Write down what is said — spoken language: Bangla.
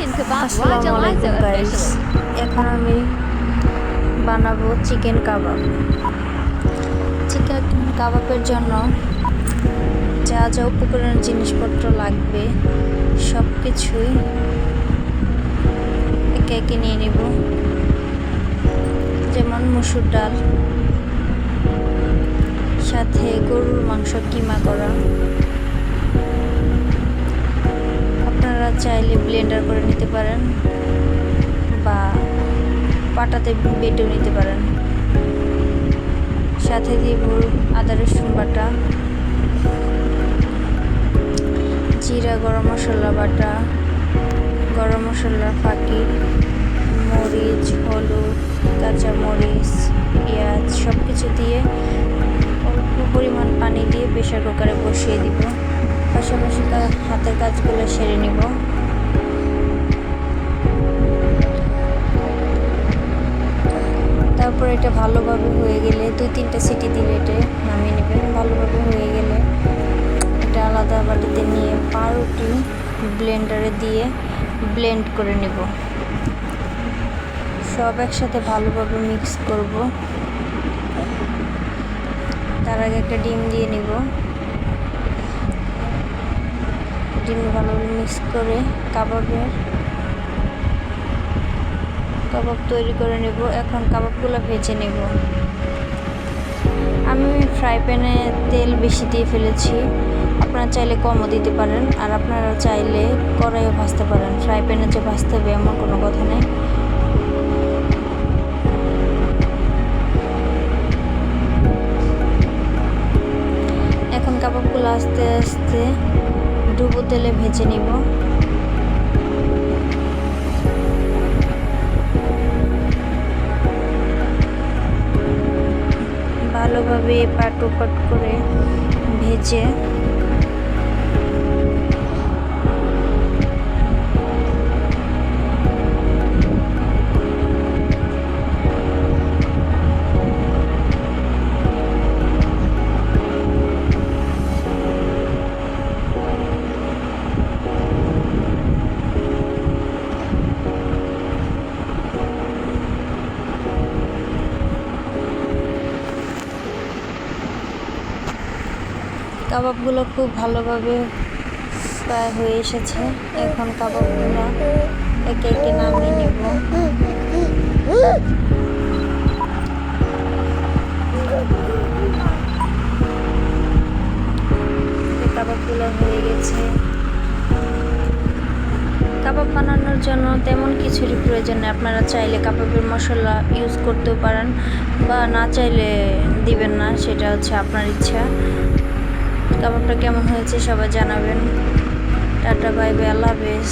আসসালামু আলাইকুম গাইস, এখন আমি বানাবো চিকেন কাবাব। চিকেন কাবাবের জন্য যা যা উপকরণের জিনিসপত্র লাগবে সব কিছুই একে একে নিয়ে নিব। যেমন মসুর ডাল, সাথে গরুর মাংস কিমা করা। আপনারা চাইলে ব্লেন্ডার করে নিতে পারেন বা পাটাতে বেটেও নিতে পারেন। সাথে দিব আদা রসুন বাটা, জিরা গরম মশলা বাটা, গরম মশলার ফাঁকি, মরিচ, হলুদ, কাঁচা মরিচ, পেঁয়াজ সব কিছু দিয়ে অল্প পরিমাণ পানি দিয়ে প্রেসার কুকারে বসিয়ে দিব। পাশাপাশি হাতের কাজগুলো সেরে নিব। তারপর এটা ভালোভাবে হয়ে গেলে 2-3টা সিটি দিলে এটা নামিয়ে নেবেন। ভালোভাবে হয়ে গেলে এটা আলাদা বাটিতে নিয়ে পাউরুটি ব্লেন্ডারে দিয়ে ব্লেন্ড করে নেব। সব একসাথে ভালোভাবে মিক্স করব। তার আগে একটা ডিম দিয়ে নিব। ডিম ভালোভাবে মিক্স করে কাবাব তৈরি করে নেব। এখন কাবাবগুলো ভেজে নেব। আমি ফ্রাই প্যানে তেল বেশি দিয়ে ফেলেছি, আপনারা চাইলে কমও দিতে পারেন, আর আপনারা চাইলে কড়াইও ভাজতে পারেন। ফ্রাই প্যানে যে ভাজতে হবে এমন কোনো কথা নেই। এখন কাবাবগুলো আস্তে আস্তে ডুবো তেলে ভেজে নিব। ভালোভাবে এপাট ওপাট করে ভেজে কাবাবগুলো খুব ভালোভাবে ফ্রাই হয়ে এসেছে। এখন কাবাবগুলো একে একে নামিয়ে নেব। কাবাবগুলো হয়ে গেছে। কাবাব বানানোর জন্য তেমন কিছুরই প্রয়োজন নেই। আপনারা চাইলে কাবাবের মশলা ইউজ করতেও পারেন বা না চাইলে দিবেন না, সেটা হচ্ছে আপনার ইচ্ছা। কাবাবটা কেমন হয়েছে সবাই জানাবেন। টাটা, বাই বাই, আল্লাহ হাফেজ।